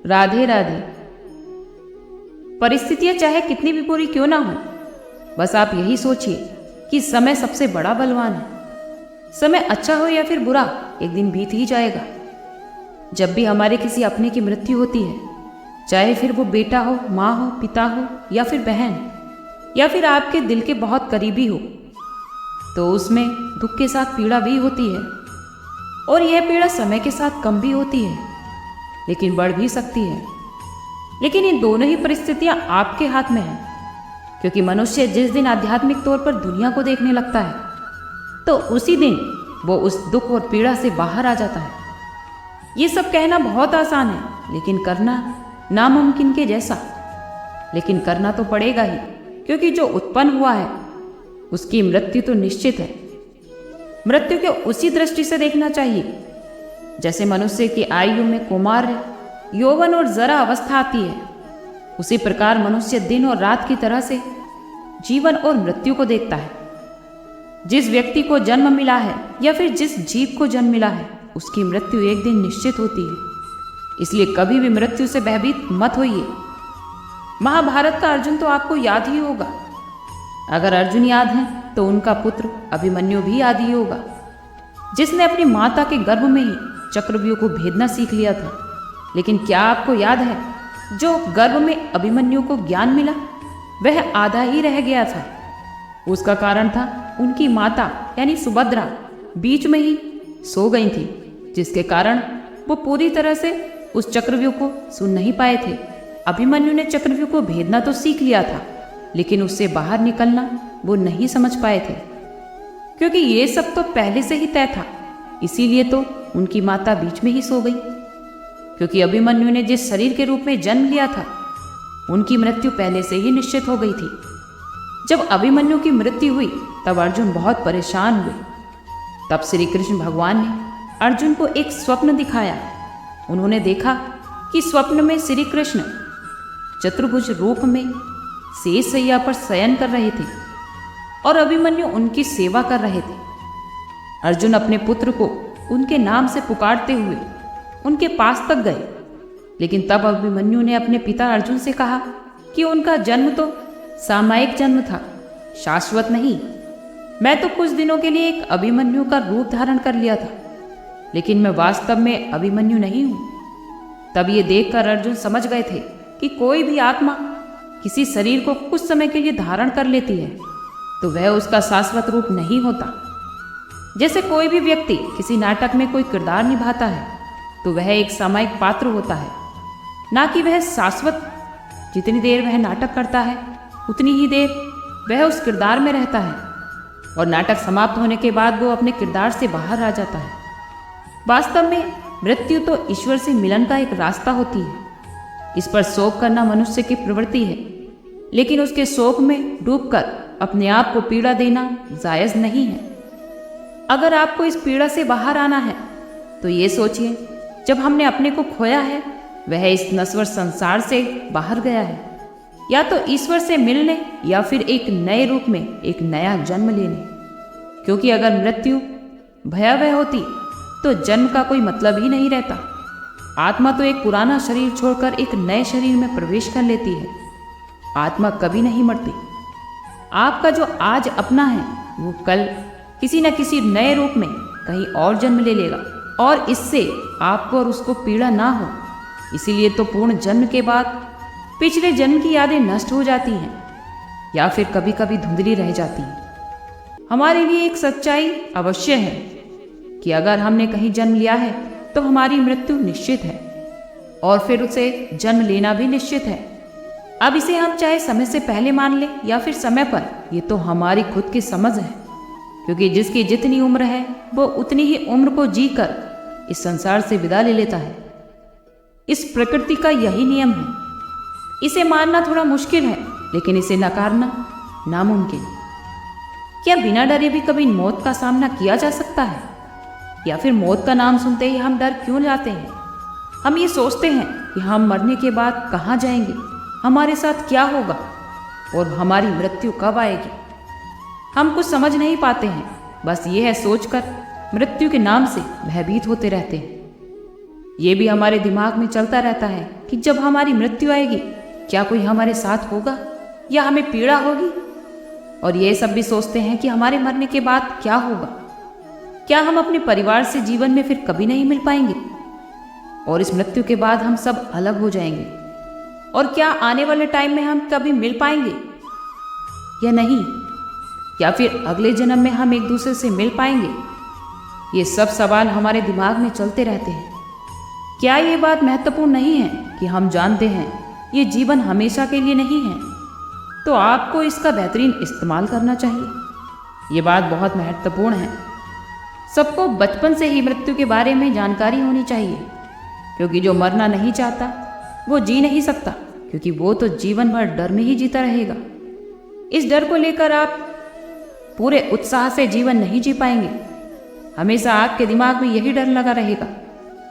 राधे राधे। परिस्थितियां चाहे कितनी भी बुरी क्यों ना हो, बस आप यही सोचिए कि समय सबसे बड़ा बलवान है। समय अच्छा हो या फिर बुरा, एक दिन बीत ही जाएगा। जब भी हमारे किसी अपने की मृत्यु होती है, चाहे फिर वो बेटा हो, माँ हो, पिता हो या फिर बहन, या फिर आपके दिल के बहुत करीबी हो, तो उसमें दुख के साथ पीड़ा भी होती है। और यह पीड़ा समय के साथ कम भी होती है, लेकिन बढ़ भी सकती है। लेकिन इन दोनों ही परिस्थितियां आपके हाथ में हैं, क्योंकि मनुष्य जिस दिन आध्यात्मिक तौर पर दुनिया को देखने लगता है, तो उसी दिन वो उस दुख और पीड़ा से बाहर आ जाता है। ये सब कहना बहुत आसान है, लेकिन करना नामुमकिन के जैसा। लेकिन करना तो पड़ेगा ही, क्योंकि जो उत्पन्न हुआ है उसकी मृत्यु तो निश्चित है। मृत्यु को उसी दृष्टि से देखना चाहिए जैसे मनुष्य की आयु में कौमार्य, यौवन और जरा अवस्था आती है। उसी प्रकार मनुष्य दिन और रात की तरह से जीवन और मृत्यु को देखता है। जिस व्यक्ति को जन्म मिला है या फिर जिस जीव को जन्म मिला है, उसकी मृत्यु एक दिन निश्चित होती है। इसलिए कभी भी मृत्यु से भयभीत मत होइए। महाभारत का अर्जुन तो आपको याद ही होगा। अगर अर्जुन याद है तो उनका पुत्र अभिमन्यु भी याद ही होगा, जिसने अपनी माता के गर्भ में ही चक्रव्यूह को भेदना सीख लिया था। लेकिन क्या आपको याद है, जो गर्भ में अभिमन्यु को ज्ञान मिला वह आधा ही रह गया था। उसका कारण था उनकी माता यानी सुभद्रा बीच में ही सो गई थी, जिसके कारण वो पूरी तरह से उस चक्रव्यूह को सुन नहीं पाए थे। अभिमन्यु ने चक्रव्यूह को भेदना तो सीख लिया था, लेकिन उससे बाहर निकलना वो नहीं समझ पाए थे, क्योंकि ये सब तो पहले से ही तय था। इसीलिए तो उनकी माता बीच में ही सो गई, क्योंकि अभिमन्यु ने जिस शरीर के रूप में जन्म लिया था, उनकी मृत्यु पहले से ही निश्चित हो गई थी। जब अभिमन्यु की मृत्यु हुई तब अर्जुन बहुत परेशान हुए। तब श्री कृष्ण भगवान ने अर्जुन को एक स्वप्न दिखाया। उन्होंने देखा कि स्वप्न में श्री कृष्ण चतुर्भुज रूप में शेष शैया पर शयन कर रहे थे और अभिमन्यु उनकी सेवा कर रहे थे। अर्जुन अपने पुत्र को उनके नाम से पुकारते हुए उनके पास तक गए, लेकिन तब अभिमन्यु ने अपने पिता अर्जुन से कहा कि उनका जन्म तो सामयिक जन्म था, शाश्वत नहीं। मैं तो कुछ दिनों के लिए एक अभिमन्यु का रूप धारण कर लिया था, लेकिन मैं वास्तव में अभिमन्यु नहीं हूं। तब ये देखकर अर्जुन समझ गए थे कि कोई भी आत्मा किसी शरीर को कुछ समय के लिए धारण कर लेती है तो वह उसका शाश्वत रूप नहीं होता। जैसे कोई भी व्यक्ति किसी नाटक में कोई किरदार निभाता है तो वह एक सामयिक पात्र होता है, ना कि वह शाश्वत। जितनी देर वह नाटक करता है उतनी ही देर वह उस किरदार में रहता है, और नाटक समाप्त होने के बाद वो अपने किरदार से बाहर आ जाता है। वास्तव में मृत्यु तो ईश्वर से मिलन का एक रास्ता होती है। इस पर शोक करना मनुष्य की प्रवृत्ति है, लेकिन उसके शोक में डूबकर अपने आप को पीड़ा देना जायज नहीं है। अगर आपको इस पीड़ा से बाहर आना है तो ये सोचिए, जब हमने अपने को खोया है वह इस नश्वर संसार से बाहर गया है, या तो ईश्वर से मिलने या फिर एक नए रूप में एक नया जन्म लेने। क्योंकि अगर मृत्यु भयावह होती तो जन्म का कोई मतलब ही नहीं रहता। आत्मा तो एक पुराना शरीर छोड़कर एक नए शरीर में प्रवेश कर लेती है। आत्मा कभी नहीं मरती। आपका जो आज अपना है वो कल किसी न किसी नए रूप में कहीं और जन्म ले लेगा, और इससे आपको और उसको पीड़ा ना हो। इसीलिए तो पूर्ण जन्म के बाद पिछले जन्म की यादें नष्ट हो जाती हैं या फिर कभी कभी धुंधली रह जाती हैं। हमारे लिए एक सच्चाई अवश्य है कि अगर हमने कहीं जन्म लिया है तो हमारी मृत्यु निश्चित है, और फिर उसे जन्म लेना भी निश्चित है। अब इसे हम चाहे समय से पहले मान लें या फिर समय पर, ये तो हमारी खुद की समझ है। क्योंकि जिसकी जितनी उम्र है वो उतनी ही उम्र को जीकर इस संसार से विदा ले लेता है। इस प्रकृति का यही नियम है। इसे मानना थोड़ा मुश्किल है, लेकिन इसे नकारना नामुमकिन। क्या बिना डरे भी कभी मौत का सामना किया जा सकता है? या फिर मौत का नाम सुनते ही हम डर क्यों जाते हैं? हम ये सोचते हैं कि हम मरने के बाद कहाँ जाएंगे, हमारे साथ क्या होगा और हमारी मृत्यु कब आएगी। हम कुछ समझ नहीं पाते हैं, बस ये है सोचकर मृत्यु के नाम से भयभीत होते रहते हैं। ये भी हमारे दिमाग में चलता रहता है कि जब हमारी मृत्यु आएगी क्या कोई हमारे साथ होगा या हमें पीड़ा होगी। और ये सब भी सोचते हैं कि हमारे मरने के बाद क्या होगा, क्या हम अपने परिवार से जीवन में फिर कभी नहीं मिल पाएंगे और इस मृत्यु के बाद हम सब अलग हो जाएंगे, और क्या आने वाले टाइम में हम कभी मिल पाएंगे या नहीं, या फिर अगले जन्म में हम एक दूसरे से मिल पाएंगे। ये सब सवाल हमारे दिमाग में चलते रहते हैं। क्या ये बात महत्वपूर्ण नहीं है कि हम जानते हैं ये जीवन हमेशा के लिए नहीं है, तो आपको इसका बेहतरीन इस्तेमाल करना चाहिए। ये बात बहुत महत्वपूर्ण है। सबको बचपन से ही मृत्यु के बारे में जानकारी होनी चाहिए, क्योंकि जो मरना नहीं चाहता वो जी नहीं सकता, क्योंकि वो तो जीवन भर डर में ही जीता रहेगा। इस डर को लेकर आप पूरे उत्साह से जीवन नहीं जी पाएंगे। हमेशा आपके दिमाग में यही डर लगा रहेगा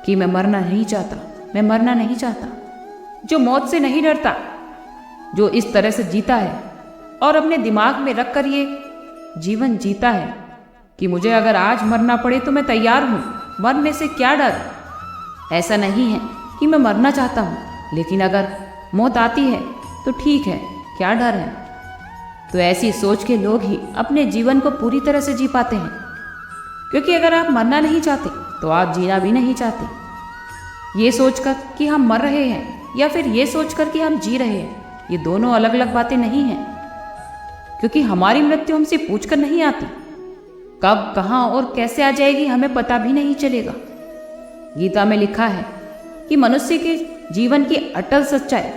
कि मैं मरना नहीं चाहता, मैं मरना नहीं चाहता। जो मौत से नहीं डरता, जो इस तरह से जीता है और अपने दिमाग में रख कर ये जीवन जीता है कि मुझे अगर आज मरना पड़े तो मैं तैयार हूँ, मरने से क्या डर। ऐसा नहीं है कि मैं मरना चाहता हूँ, लेकिन अगर मौत आती है तो ठीक है, क्या डर है। तो ऐसी सोच के लोग ही अपने जीवन को पूरी तरह से जी पाते हैं, क्योंकि अगर आप मरना नहीं चाहते तो आप जीना भी नहीं चाहते। ये सोचकर कि हम मर रहे हैं या फिर ये सोचकर कि हम जी रहे हैं, ये दोनों अलग अलग बातें नहीं हैं, क्योंकि हमारी मृत्यु हमसे पूछकर नहीं आती। कब, कहाँ और कैसे आ जाएगी हमें पता भी नहीं चलेगा। गीता में लिखा है कि मनुष्य के जीवन की अटल सच्चाई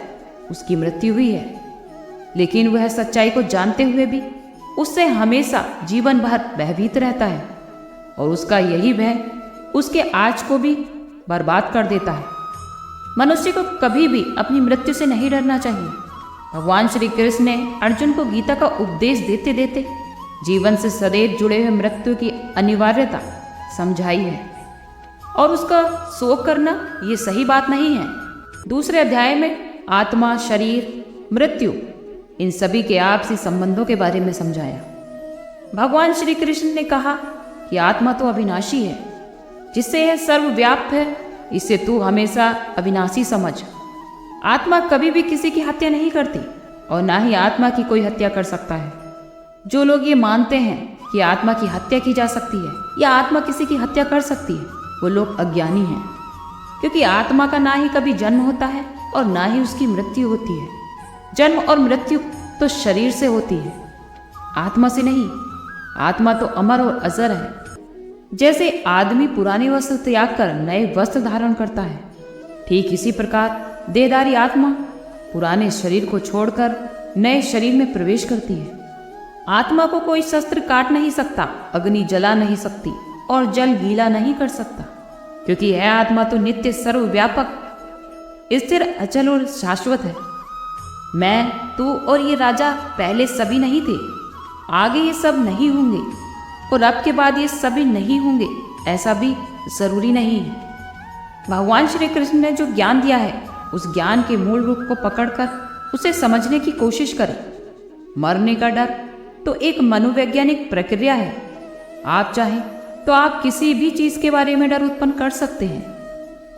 उसकी मृत्यु हुई है, लेकिन वह सच्चाई को जानते हुए भी उससे हमेशा जीवन भर भयभीत रहता है, और उसका यही भय उसके आज को भी बर्बाद कर देता है। मनुष्य को कभी भी अपनी मृत्यु से नहीं डरना चाहिए। भगवान श्री कृष्ण ने अर्जुन को गीता का उपदेश देते देते जीवन से सदैव जुड़े हुए मृत्यु की अनिवार्यता समझाई है, और उसका शोक करना ये सही बात नहीं है। दूसरे अध्याय में आत्मा, शरीर, मृत्यु, इन सभी के आपसी संबंधों के बारे में समझाया। भगवान श्री कृष्ण ने कहा कि आत्मा तो अविनाशी है, जिससे यह सर्वव्याप्त है, इसे तू हमेशा अविनाशी समझ। आत्मा कभी भी किसी की हत्या नहीं करती, और ना ही आत्मा की कोई हत्या कर सकता है। जो लोग ये मानते हैं कि आत्मा की हत्या की जा सकती है या आत्मा किसी की हत्या कर सकती है, वो लोग अज्ञानी हैं, क्योंकि आत्मा का ना ही कभी जन्म होता है और ना ही उसकी मृत्यु होती है। जन्म और मृत्यु तो शरीर से होती है, आत्मा से नहीं। आत्मा तो अमर और अजर है। जैसे आदमी पुराने वस्त्र त्याग कर नए वस्त्र धारण करता है, ठीक इसी प्रकार देहधारी आत्मा पुराने शरीर को छोड़कर नए शरीर में प्रवेश करती है। आत्मा को कोई शस्त्र काट नहीं सकता, अग्नि जला नहीं सकती और जल गीला नहीं कर सकता, क्योंकि यह आत्मा तो नित्य, सर्वव्यापक, स्थिर, अचल और शाश्वत है। मैं, तू और ये राजा पहले सभी नहीं थे, आगे ये सब नहीं होंगे, और अब के बाद ये सभी नहीं होंगे, ऐसा भी जरूरी नहीं है। भगवान श्री कृष्ण ने जो ज्ञान दिया है, उस ज्ञान के मूल रूप को पकड़कर उसे समझने की कोशिश करें। मरने का डर तो एक मनोवैज्ञानिक प्रक्रिया है। आप चाहें तो आप किसी भी चीज के बारे में डर उत्पन्न कर सकते हैं,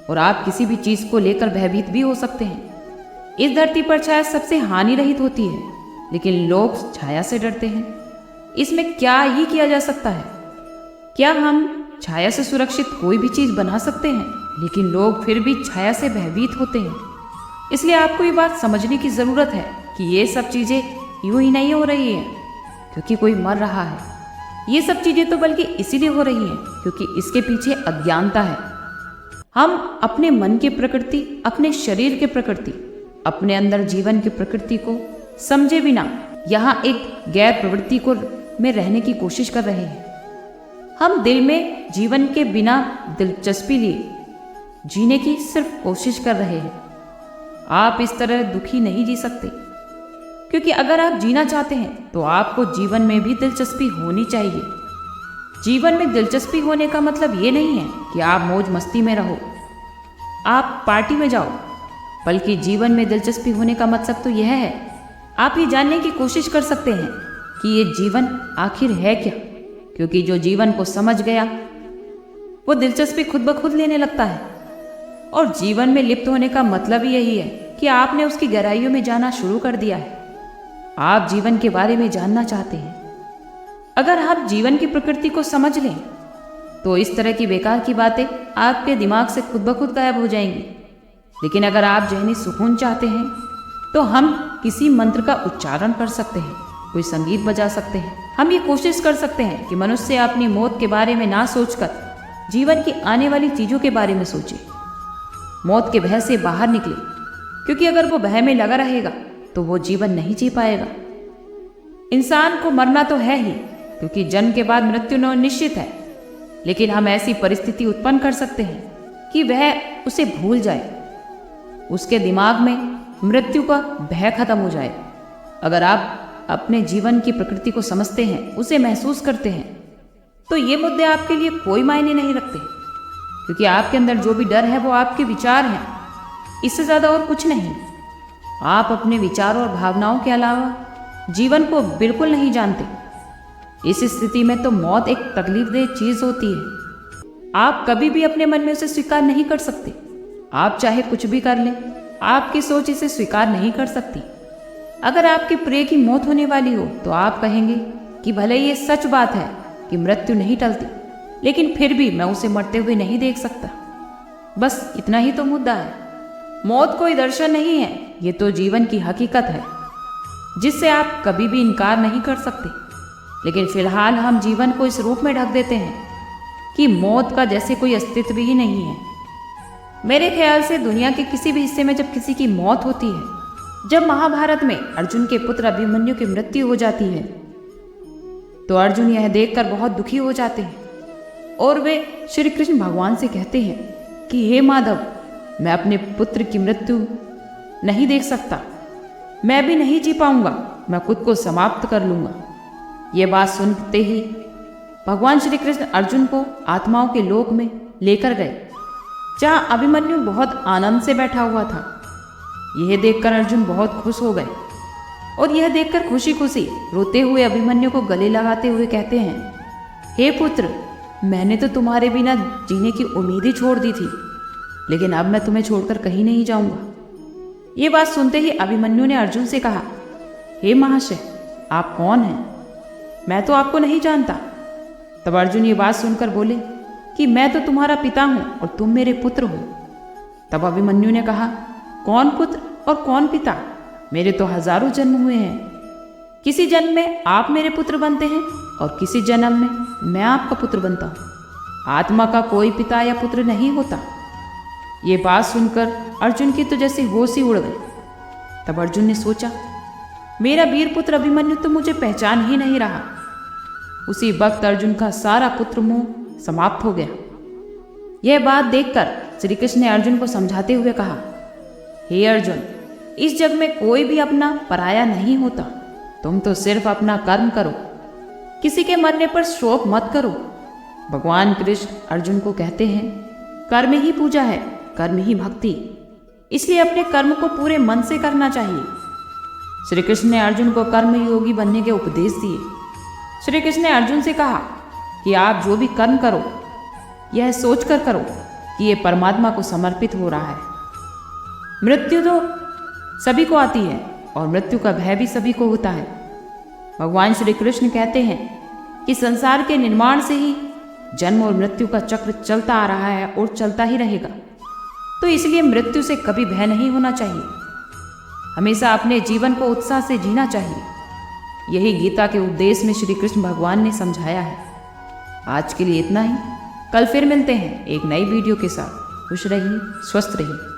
और आप किसी भी चीज को लेकर भयभीत भी हो सकते हैं। इस धरती पर छाया सबसे हानि रहित होती है, लेकिन लोग छाया से डरते हैं। इसमें क्या ही किया जा सकता है? क्या हम छाया से सुरक्षित कोई भी चीज बना सकते हैं? लेकिन लोग फिर भी छाया से भयभीत होते हैं। इसलिए आपको ये बात समझने की जरूरत है कि ये सब चीजें यूं ही नहीं हो रही हैं क्योंकि कोई मर रहा है। ये सब चीजें तो बल्कि इसीलिए हो रही हैं क्योंकि इसके पीछे अज्ञानता है। हम अपने मन की प्रकृति, अपने शरीर की प्रकृति, अपने अंदर जीवन की प्रकृति को समझे बिना यहाँ एक गैर प्रवृत्ति को में रहने की कोशिश कर रहे हैं। हम दिल में जीवन के बिना दिलचस्पी लिए जीने की सिर्फ कोशिश कर रहे हैं। आप इस तरह दुखी नहीं जी सकते, क्योंकि अगर आप जीना चाहते हैं तो आपको जीवन में भी दिलचस्पी होनी चाहिए। जीवन में दिलचस्पी होने का मतलब ये नहीं है कि आप मौज मस्ती में रहो, आप पार्टी में जाओ, बल्कि जीवन में दिलचस्पी होने का मतलब तो यह है आप ये जानने की कोशिश कर सकते हैं कि ये जीवन आखिर है क्या, क्योंकि जो जीवन को समझ गया वो दिलचस्पी खुद ब खुद लेने लगता है। और जीवन में लिप्त होने का मतलब ही यही है कि आपने उसकी गहराइयों में जाना शुरू कर दिया है। आप जीवन के बारे में जानना चाहते हैं। अगर आप जीवन की प्रकृति को समझ लें तो इस तरह की बेकार की बातें आपके दिमाग से खुद ब खुद गायब हो जाएंगी। लेकिन अगर आप जहनी सुकून चाहते हैं तो हम किसी मंत्र का उच्चारण कर सकते हैं, कोई संगीत बजा सकते हैं। हम ये कोशिश कर सकते हैं कि मनुष्य अपनी मौत के बारे में ना सोचकर जीवन की आने वाली चीज़ों के बारे में सोचे, मौत के भय से बाहर निकले, क्योंकि अगर वो भय में लगा रहेगा तो वो जीवन नहीं जी पाएगा। इंसान को मरना तो है ही, क्योंकि जन्म के बाद मृत्यु निश्चित है, लेकिन हम ऐसी परिस्थिति उत्पन्न कर सकते हैं कि वह उसे भूल जाए, उसके दिमाग में मृत्यु का भय खत्म हो जाए। अगर आप अपने जीवन की प्रकृति को समझते हैं, उसे महसूस करते हैं, तो ये मुद्दे आपके लिए कोई मायने नहीं रखते, क्योंकि आपके अंदर जो भी डर है वो आपके विचार हैं, इससे ज़्यादा और कुछ नहीं। आप अपने विचारों और भावनाओं के अलावा जीवन को बिल्कुल नहीं जानते। इस स्थिति में तो मौत एक तकलीफदेह चीज़ होती है। आप कभी भी अपने मन में उसे स्वीकार नहीं कर सकते। आप चाहे कुछ भी कर लें, आपकी सोच इसे स्वीकार नहीं कर सकती। अगर आपके प्रिय की मौत होने वाली हो तो आप कहेंगे कि भले ये सच बात है कि मृत्यु नहीं टलती, लेकिन फिर भी मैं उसे मरते हुए नहीं देख सकता। बस इतना ही तो मुद्दा है। मौत कोई दर्शन नहीं है, ये तो जीवन की हकीकत है जिससे आप कभी भी इनकार नहीं कर सकते। लेकिन फिलहाल हम जीवन को इस रूप में ढक देते हैं कि मौत का जैसे कोई अस्तित्व ही नहीं है। मेरे ख्याल से दुनिया के किसी भी हिस्से में जब किसी की मौत होती है, जब महाभारत में अर्जुन के पुत्र अभिमन्यु की मृत्यु हो जाती है, तो अर्जुन यह देखकर बहुत दुखी हो जाते हैं और वे श्री कृष्ण भगवान से कहते हैं कि हे माधव, मैं अपने पुत्र की मृत्यु नहीं देख सकता, मैं भी नहीं जी पाऊंगा, मैं खुद को समाप्त कर लूंगा। ये बात सुनते ही भगवान श्री कृष्ण अर्जुन को आत्माओं के लोक में लेकर गए, जहाँ अभिमन्यु बहुत आनंद से बैठा हुआ था। यह देखकर अर्जुन बहुत खुश हो गए और यह देखकर खुशी खुशी रोते हुए अभिमन्यु को गले लगाते हुए कहते हैं, हे पुत्र, मैंने तो तुम्हारे बिना जीने की उम्मीद ही छोड़ दी थी, लेकिन अब मैं तुम्हें छोड़कर कहीं नहीं जाऊंगा। ये बात सुनते ही अभिमन्यु ने अर्जुन से कहा, हे महाशय, आप कौन हैं? मैं तो आपको नहीं जानता। तब अर्जुन ये बात सुनकर बोले कि मैं तो तुम्हारा पिता हूं और तुम मेरे पुत्र हो। तब अभिमन्यु ने कहा, कौन पुत्र और कौन पिता? मेरे तो हजारों जन्म हुए हैं। किसी जन्म में आप मेरे पुत्र बनते हैं और किसी जन्म में मैं आपका पुत्र बनता हूँ। आत्मा का कोई पिता या पुत्र नहीं होता। ये बात सुनकर अर्जुन की तो जैसे होश ही उड़ गई। तब अर्जुन ने सोचा, मेरा वीर पुत्र अभिमन्यु तो मुझे पहचान ही नहीं रहा। उसी वक्त अर्जुन का सारा पुत्र मोह समाप्त हो गया। यह बात देखकर श्री कृष्ण ने अर्जुन को समझाते हुए कहा, हे अर्जुन, इस जग में कोई भी अपना पराया नहीं होता। तुम तो सिर्फ अपना कर्म करो, किसी के मरने पर शोक मत करो। भगवान कृष्ण अर्जुन को कहते हैं, कर्म ही पूजा है, कर्म ही भक्ति, इसलिए अपने कर्म को पूरे मन से करना चाहिए। श्री कृष्ण ने अर्जुन को कर्म योगी बनने के उपदेश दिए। श्री कृष्ण ने अर्जुन से कहा कि आप जो भी कर्म करो, यह सोचकर करो कि ये परमात्मा को समर्पित हो रहा है। मृत्यु तो सभी को आती है और मृत्यु का भय भी सभी को होता है। भगवान श्री कृष्ण कहते हैं कि संसार के निर्माण से ही जन्म और मृत्यु का चक्र चलता आ रहा है और चलता ही रहेगा। तो इसलिए मृत्यु से कभी भय नहीं होना चाहिए। हमेशा अपने जीवन को उत्साह से जीना चाहिए। यही गीता के उपदेश में श्री कृष्ण भगवान ने समझाया है। आज के लिए इतना ही। कल फिर मिलते हैं एक नई वीडियो के साथ। खुश रहिए, स्वस्थ रहिए।